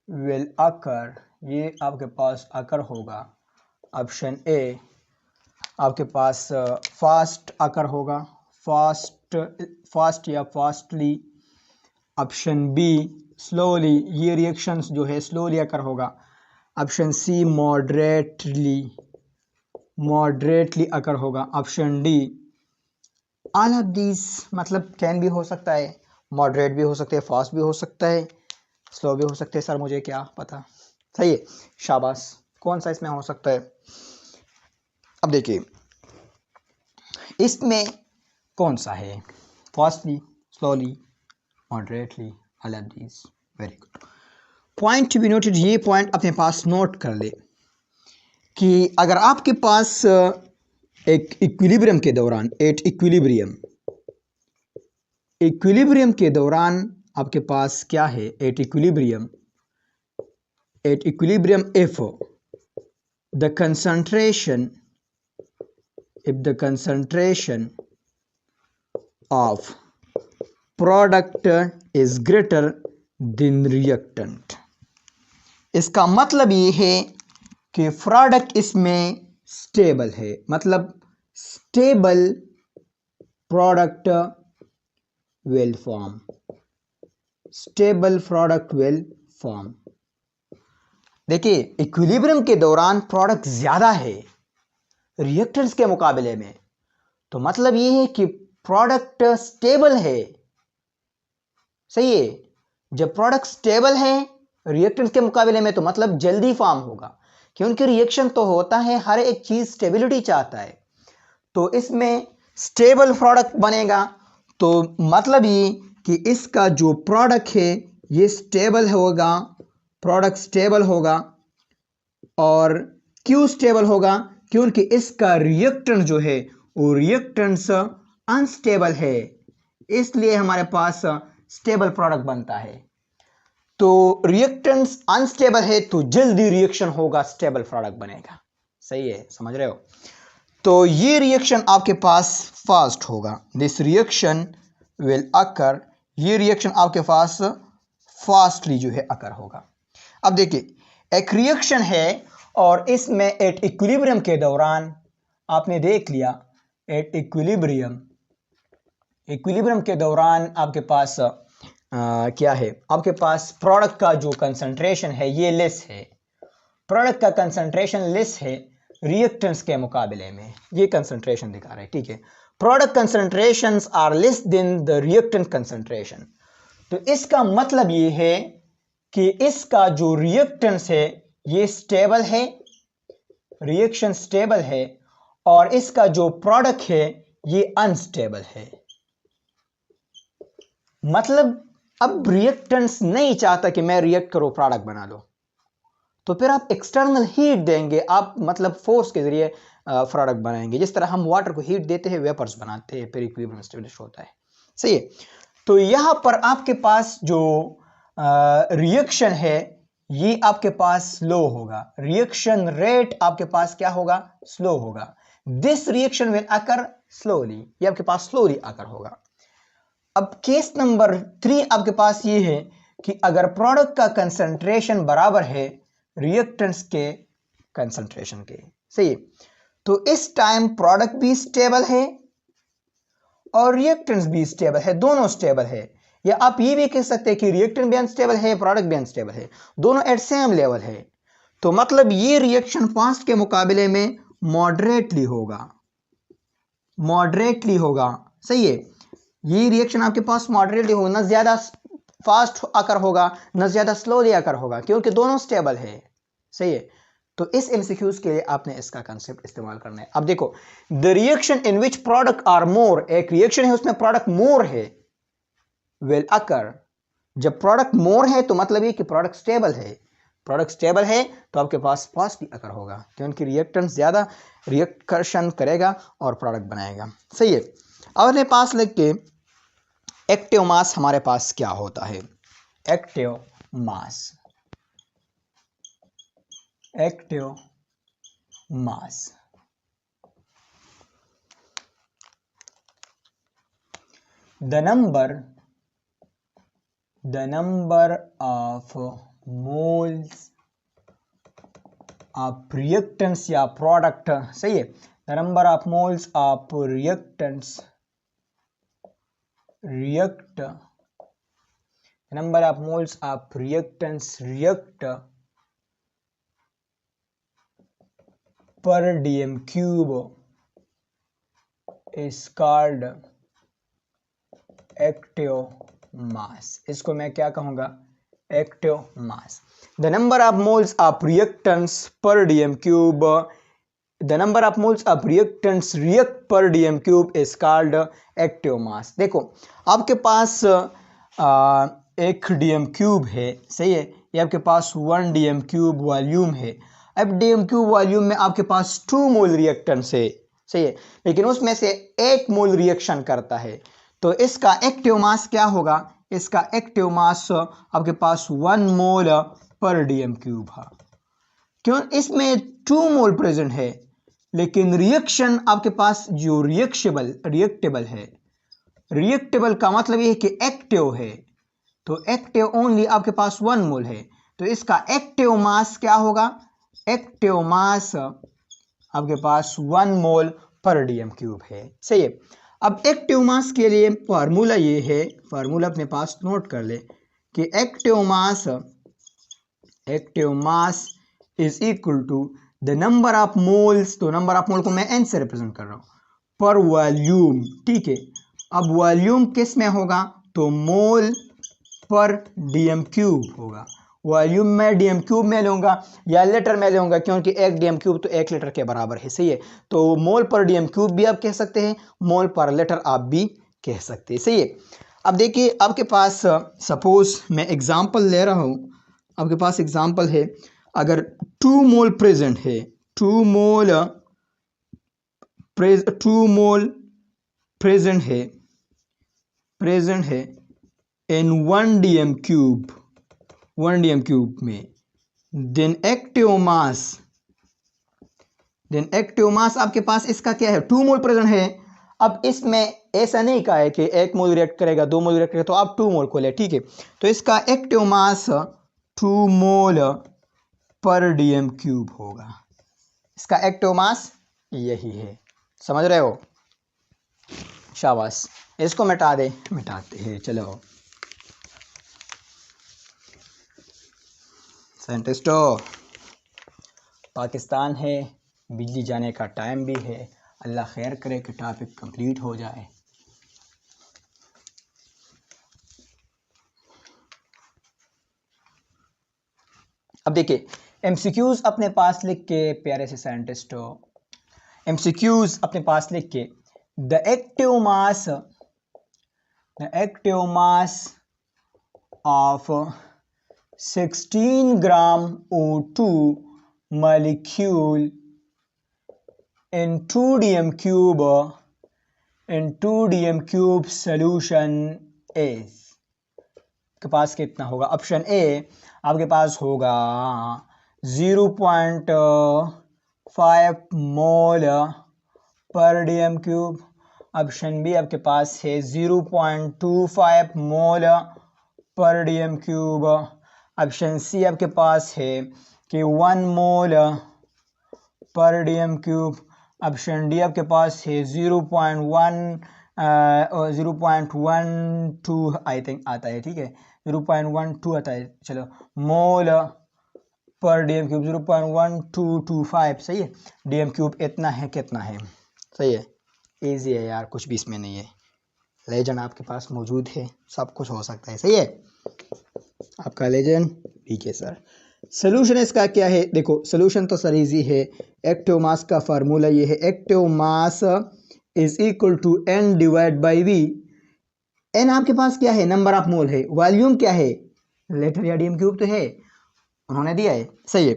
will occur, ये आपके पास अकर होगा। ऑप्शन ए आपके पास फास्ट अकर होगा, फास्ट या फास्टली। ऑप्शन बी स्लोली, ये रिएक्शंस जो है स्लोली अकर होगा। ऑप्शन सी मॉडरेटली अकर होगा। Option D all of these, मतलब कैन भी हो सकता है, मॉडरेट भी हो सकते हैं, फास्ट भी हो सकता है, स्लो भी हो सकते हैं। सर मुझे क्या पता। सही है, शाबाश। कौन सा इसमें हो सकता है? अब देखिए इसमें कौन सा है, fastly, slowly, moderately, all of these. Very good, point to be noted, ये पॉइंट अपने पास नोट कर ले कि अगर आपके पास एक इक्विलिब्रियम के दौरान, एट इक्विलिब्रियम के दौरान आपके पास क्या है, at equilibrium if the concentration of product is greater than reactant, इसका मतलब ये है कि प्रोडक्ट इसमें स्टेबल है, मतलब stable product will form, stable product will form. देखिए इक्विलिब्रियम के दौरान प्रोडक्ट ज्यादा है रिएक्टेंट्स के मुकाबले में, तो मतलब ये है कि प्रोडक्ट स्टेबल है। सही है, जब प्रोडक्ट स्टेबल है रिएक्टेंट्स के मुकाबले में तो मतलब जल्दी फॉर्म होगा, क्योंकि रिएक्शन तो होता है, हर एक चीज स्टेबिलिटी चाहता है, तो इसमें स्टेबल प्रोडक्ट बनेगा। तो मतलब ये कि इसका जो प्रोडक्ट है ये स्टेबल होगा, प्रोडक्ट स्टेबल होगा। और क्यों स्टेबल होगा? क्योंकि इसका रिएक्टेंट जो है वो रिएक्टेंट्स अनस्टेबल है, इसलिए हमारे पास स्टेबल प्रोडक्ट बनता है। तो रिएक्टेंट्स अनस्टेबल है तो जल्दी रिएक्शन होगा, स्टेबल प्रोडक्ट बनेगा। सही है, समझ रहे हो? तो ये रिएक्शन आपके पास फास्ट होगा, दिस रिएक्शन विल अकर, ये रिएक्शन आपके पास फास्टली जो है अकर होगा। अब देखिए एक रिएक्शन है और इसमें एट इक्विलिब्रियम के दौरान आपने देख लिया, एट इक्विलिब्रियम के दौरान आपके पास क्या है, आपके पास प्रोडक्ट का जो कंसंट्रेशन है ये लेस है, प्रोडक्ट का कंसंट्रेशन लेस है रिएक्टेंट्स के मुकाबले में, ये कंसंट्रेशन दिखा रहा है। ठीक है, product concentrations are less than the reactant concentration. तो इसका मतलब ये है कि इसका जो रिएक्टेंस है ये स्टेबल है, रिएक्शन स्टेबल है, और इसका जो प्रोडक्ट है ये अनस्टेबल है। मतलब अब रिएक्टेंस नहीं चाहता कि मैं रिएक्ट करो प्रोडक्ट बना लो, तो फिर आप एक्सटर्नल हीट देंगे, आप मतलब फोर्स के जरिए प्रोडक्ट बनाएंगे। जिस तरह हम वाटर को हीट देते हैं, वेपर्स बनाते हैं, फिर इक्विलिब्रियम एस्टेब्लिश होता है। सही है, तो यहां पर आपके पास जो रिएक्शन है ये आपके पास स्लो होगा, रिएक्शन रेट आपके पास क्या होगा, स्लो होगा। This reaction will occur slowly, ये आपके पास स्लोली अकर होगा। अब केस नंबर 3 आपके पास ये है कि अगर प्रोडक्ट का कंसंट्रेशन बराबर है रिएक्टेंट्स के कंसंट्रेशन के। सही है, तो इस टाइम प्रोडक्ट भी स्टेबल है और रिएक्टेंट्स भी स्टेबल है, दोनों स्टेबल है। या आप ये भी कह सकते हैं कि रिएक्टेंट भी अनस्टेबल है, प्रोडक्ट भी अनस्टेबल है, दोनों एट सेम लेवल है। तो मतलब ये रिएक्शन फास्ट के मुकाबले में मॉडरेटली होगा, मॉडरेटली होगा। सही है, ये रिएक्शन आपके पास मॉडरेटली होगा, ना ज्यादा फास्ट आकर होगा ना ज्यादा स्लोली आकर होगा, क्योंकि दोनों स्टेबल है। सही है, तो इस एमसीक्यूज के लिए आपने इसका कंसेप्ट इस्तेमाल करना है। अब देखो, the reaction in which product are more, एक रिएक्शन है उसमें प्रोडक्ट मोर है, विल अकर, जब प्रोडक्ट मोर है तो मतलब ये कि प्रोडक्ट स्टेबल है, प्रोडक्ट स्टेबल है तो आपके पास फास्ट भी अकर होगा, क्योंकि रिएक्टेंट ज्यादा रिएक्शन करेगा और प्रोडक्ट बनाएगा। सही है, अब अपने पास लिख के एक्टिव मास हमारे पास क्या होता है, active mass, active mass the number of moles of reactants या प्रोडक्ट, सही है, the number of moles of reactants number of moles of reactants react per dm cube is called active mass. इसको मैं क्या कहूँगा, active mass. The number of moles of reactants पर dm cube, the number of moles of reactants react पर dm cube is called active mass. देखो आपके पास एक dm cube है, सही है, ये आपके पास 1 dm क्यूब वॉल्यूम है। अब dm क्यूब वॉल्यूम में आपके पास 2 मोल रिएक्टेंट्स है, सही है, लेकिन उसमें से 1 मोल रिएक्शन करता है, तो इसका एक्टिव मास क्या होगा, इसका एक्टिव मास आपके पास 1 मोल पर dm क्यूब है। क्यों, इसमें 2 मोल प्रेजेंट है, लेकिन रिएक्शन आपके पास जो रिएक्टेबल है, रिएक्टेबल का मतलब ये है कि एक्टिव है, तो एक्टिव ओनली आपके पास 1 मोल है, तो इसका एक्टिव मास क्या होगा, एक्टिव मास आपके पास 1 मोल पर dm क्यूब है, सही है। अब एक्टिव मास के लिए फार्मूला ये है, फार्मूला अपने पास नोट कर ले कि active mass is equal to the number of moles, तो नंबर ऑफ मोल को मैं n से रिप्रेजेंट कर रहा हूँ, पर वॉल्यूम, ठीक है। अब वॉल्यूम किस में होगा, तो मोल पर dm क्यूब होगा। वॉल्यूम में dm क्यूब में लूँगा या लीटर में लूँगा, क्योंकि 1 dm क्यूब तो 1 लीटर के बराबर है, सही है, तो मोल पर dm क्यूब भी आप कह सकते हैं, मोल पर लीटर आप भी कह सकते हैं, सही है। अब देखिए आपके पास सपोज मैं एग्जांपल ले रहा हूँ, आपके पास एग्जांपल है, अगर 2 मोल प्रेजेंट है, 2 मोल प्रेजेंट है इन 1 dm क्यूब में, देन एक्टिव मास आपके पास इसका क्या है, 2 मोल प्रेजेंट है। अब इसमें ऐसा नहीं कहा है कि 1 मोल रिएक्ट करेगा, 2 मोल रिएक्ट करेगा, तो आप 2 मोल को ले, ठीक है, तो इसका एक्टिव मास 2 मोल पर dm क्यूब होगा, इसका एक्टिव मास यही है, समझ रहे हो, शाबाश। इसको मिटाते हैं, चलो साइंटिस्टों, पाकिस्तान है, बिजली जाने का टाइम भी है, अल्लाह खैर करे कि टॉपिक कंप्लीट हो जाए। अब देखिए MCQs अपने पास लिख के, प्यारे से साइंटिस्टों, MCQs अपने पास लिख के, the active mass of 16 gram O2 molecule in 2 dm cube solution is, के पास कितना होगा, ऑप्शन ए आपके पास होगा 0.5 मोल पर dm क्यूब, ऑप्शन बी आपके पास है 0.25 मोल पर dm क्यूब, ऑप्शन सी आपके पास है कि 1 मोल पर dm क्यूब, ऑप्शन डी आपके पास है 0.12 आई थिंक आता है, ठीक है, 0.12 आता है, चलो, मोल पर dm क्यूब 0.1225, सही है, dm क्यूब इतना है, कितना है, सही है, इजी है यार, कुछ भी इसमें नहीं है, लेजेंड आपके पास मौजूद है, सब कुछ हो सकता है, सही है, आपका लेजेंड ठीक है सर। सोल्यूशन इसका क्या है, देखो सोल्यूशन तो सर इजी है, एक्टिव मास का फार्मूला ये है, active mass is equal to n divide by v। n आपके पास क्या है, नंबर ऑफ मोल है, वॉल्यूम क्या है, लीटर या dm क्यूब तो है, उन्होंने दिया है, सही है।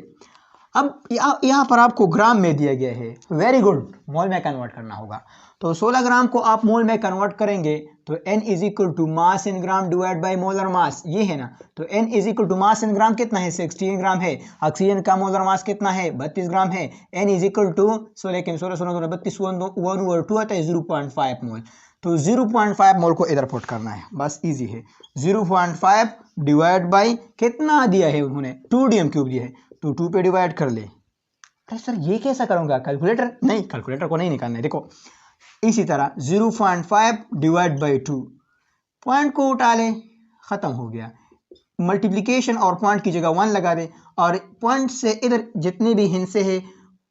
अब यहाँ पर आपको ग्राम में दिया गया है, वेरी गुड, मोल में कन्वर्ट करना होगा, तो 16 ग्राम को आप मोल में कन्वर्ट करेंगे तो n is equal to mass in gram divide by molar mass, ये है ना, तो n is equal to mass in gram कितना है, 16 ग्राम है, ऑक्सीजन का मोलर मास कितना है, 32 ग्राम है, n इज इक्वल टू 16 32 1/2 आता है 0.5 मोल, तो 0.5 मोल को इधर पुट करना है, बस इजी है। 0.5 डिवाइड बाई कितना दिया है उन्होंने, 2 DM³ दिया है, तो 2 पे डिवाइड कर ले। अरे सर ये कैसा करूँगा, कैलकुलेटर नहीं, कैलकुलेटर को नहीं निकालना है। देखो इसी तरह 0.5 डिवाइड बाई 2, पॉइंट को उठा ले, ख़त्म हो गया। मल्टीप्लिकेशन और पॉइंट की जगह 1 लगा दे, और पॉइंट से इधर जितने भी हिस्से है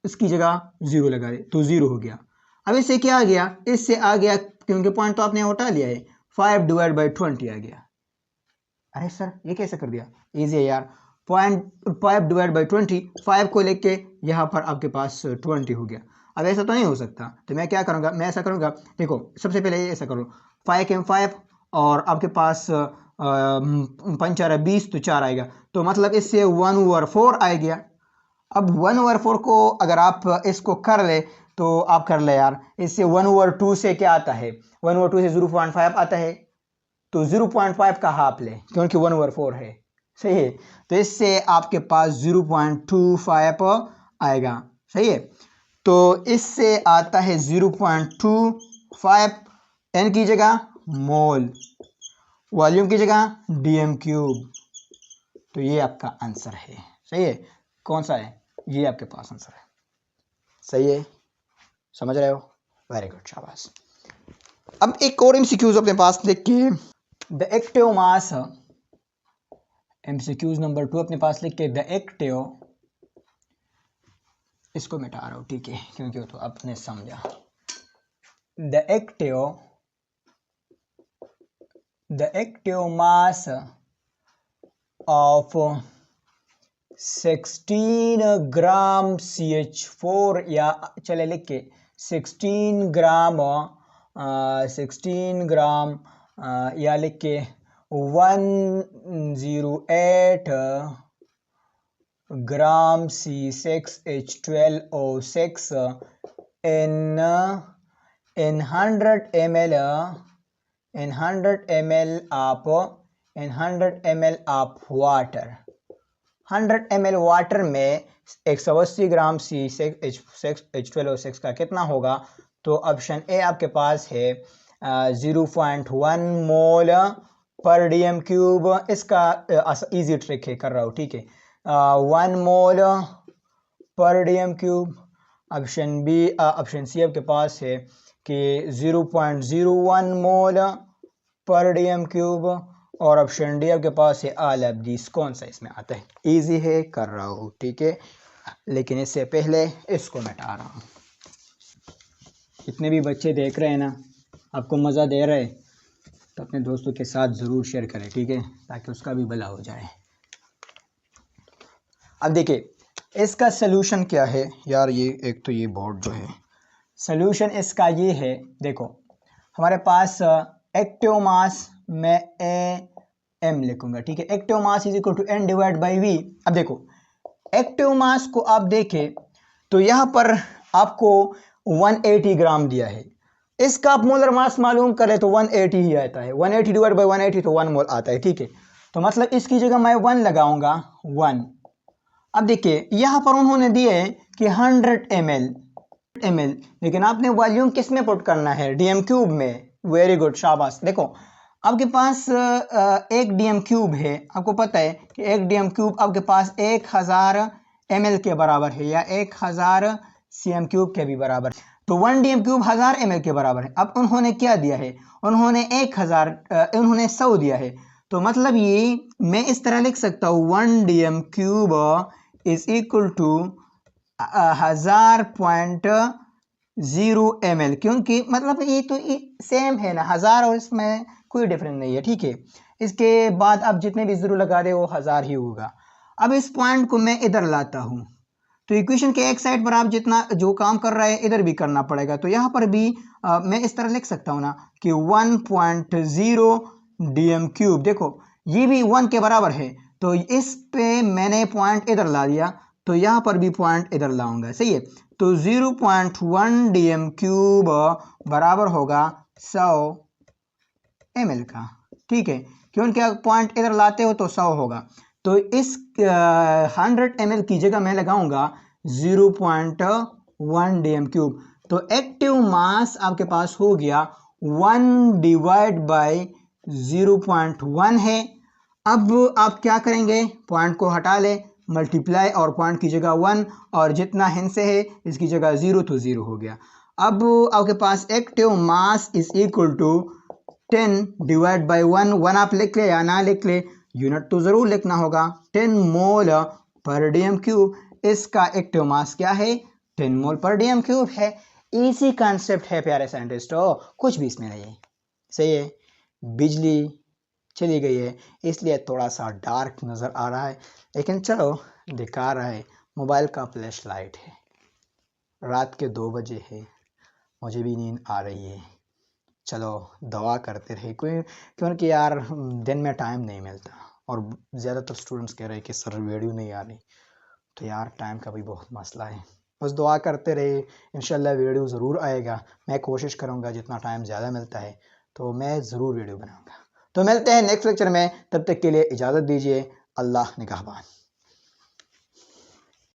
उसकी जगह 0 लगा दे, तो 0 हो गया। अब इससे क्या आ गया, इससे आ गया, क्योंकि पॉइंट तो आपने उठा लिया है, 5 डिवाइड बाई 20 आ गया। अरे सर ये कैसे कर दिया, इजी है यार। 5 डिवाइड बाई 20, 5 को लेके यहाँ पर आपके पास 20 हो गया। अब ऐसा तो नहीं हो सकता, तो मैं क्या करूँगा, मैं ऐसा करूँगा, देखो सबसे पहले ऐसा करो, 5 के 5 और आपके पास 5 4 20, तो 4 आएगा, तो मतलब इससे 1/4 आ गया। अब 1/4 को अगर आप इसको कर ले तो आप कर ले यार, इससे 1/2 से क्या आता है, 1/2 से 0.5 आता है, तो 0.5 का हाफ ले क्योंकि 1/4 है, सही है। तो इससे आपके पास 0.25 आएगा, सही है। तो इससे आता है 0.25, एन की जगह मोल, वॉल्यूम की जगह DM³, तो ये आपका आंसर है, सही है। कौन सा है, ये आपके पास आंसर है, सही है, समझ रहे हो, वेरी गुड, शाबाश। अब एक और MCQs अपने पास देखिए, the active mass, MCQs number 2 अपने पास लिख के, द एक्टिव, इसको मिटा रहा हूँ, ठीक है, क्योंकि वो तो आपने समझा। The active mass of 16 gram CH4, या चले लिख के 16 ग्राम या लिख के 108 ग्राम C6H12O6 in 100 ml of water। 100 ml water में 180 ग्राम C6H12O6 का कितना होगा, तो ऑप्शन ए आपके पास है 0.1 मोल पर DM³। इसका इजी ट्रिक है, कर रहा हूँ, ठीक है, 1 मोल पर DM³। ऑप्शन सी आपके पास है कि 0.01 मोल पर DM³, और ऑप्शन डी आपके पास है ऑल ऑफ दिस। कौन सा इसमें आता है, इजी है, कर रहा हूँ, ठीक है, लेकिन इससे पहले इसको मिटा रहा हूँ। जितने भी बच्चे देख रहे हैं ना, आपको मज़ा दे रहे, तो अपने दोस्तों के साथ ज़रूर शेयर करें, ठीक है, ताकि उसका भी भला हो जाए। अब देखिए इसका सलूशन क्या है यार, ये एक तो ये बोर्ड जो है, सलूशन इसका ये है, देखो हमारे पास एक्टिव मास में AM लिखूंगा, ठीक है, active mass is equal to N divide by V। अब देखो एक्टिव मास को आप देखें तो यहाँ पर आपको 180 ग्राम दिया है, इसका आप मोलर मास मालूम करें तो 180 ही आता है, 180 डिवाइड बाई 180 तो 1 मोल आता है, ठीक है। तो मतलब इसकी जगह मैं 1 लगाऊंगा, 1। अब देखिए यहाँ पर उन्होंने दिए है कि 100 ml, लेकिन आपने वॉल्यूम किस में पुट करना है, DM³ में, वेरी गुड, शाबाश। देखो आपके पास एक DM³ है, आपको पता है कि एक DM³ आपके पास 1000 ml के बराबर है, या 1000 cm³ के भी बराबर, तो 1 DM³ 1000 ml के बराबर है। अब उन्होंने क्या दिया है, उन्होंने 100 दिया है, तो मतलब ये मैं इस तरह लिख सकता हूँ 1 DM³ is equal to 1000.0 ml, क्योंकि मतलब ये तो सेम है ना, 1000 और इसमें कोई डिफरेंस नहीं है, ठीक है। इसके बाद आप जितने भी 0 लगा दे वो 1000 ही होगा। अब इस पॉइंट को मैं इधर लाता हूँ, तो इक्वेशन के एक साइड पर आप जितना जो काम कर रहे हैं इधर भी करना पड़ेगा, तो यहाँ पर भी मैं इस तरह लिख सकता हूँ ना कि 1.0 DM³, देखो ये भी 1 के बराबर है, तो इस पे मैंने पॉइंट इधर ला दिया, तो यहाँ पर भी पॉइंट इधर लाऊंगा, सही है। तो 0.1 DM³ बराबर होगा 100 ml का, ठीक है, क्योंकि आप पॉइंट इधर लाते हो तो 100 होगा, तो इस 100 ml की जगह मैं लगाऊंगा 0.1 DM³। तो एक्टिव मास आपके पास हो गया 1 डिवाइड बाई 0.1 है। अब आप क्या करेंगे, पॉइंट को हटा लें, मल्टीप्लाई और पॉइंट की जगह 1 और जितना हिंस से है इसकी जगह 0 तो 0 हो गया। अब आपके पास active mass is equal to 10 divide by 1 आप लिख ले या ना लिख ले, यूनिट तो ज़रूर लिखना होगा, 10 मोल पर डीएम क्यूब। इसका एक्टिव मास क्या है, 10 मोल पर डीएम क्यूब है। इसी कॉन्सेप्ट है प्यारे साइंटिस्टों, कुछ भी इसमें नहीं है। सही है, बिजली चली गई है इसलिए थोड़ा सा डार्क नज़र आ रहा है, लेकिन चलो दिखा रहा है। मोबाइल का फ्लैश लाइट है, रात के 2 बजे है, मुझे भी नींद आ रही है। चलो दवा करते रहे, क्योंकि यार दिन में टाइम नहीं मिलता और ज़्यादातर स्टूडेंट्स कह रहे हैं कि सर वीडियो नहीं आ रही, तो यार टाइम का भी बहुत मसला है। बस दुआ करते रहे, इंशाल्लाह वीडियो ज़रूर आएगा। मैं कोशिश करूँगा जितना टाइम ज़्यादा मिलता है तो मैं ज़रूर वीडियो बनाऊँगा। तो मिलते हैं नेक्स्ट लेक्चर में, तब तक के लिए इजाज़त दीजिए। अल्लाह निगहबान।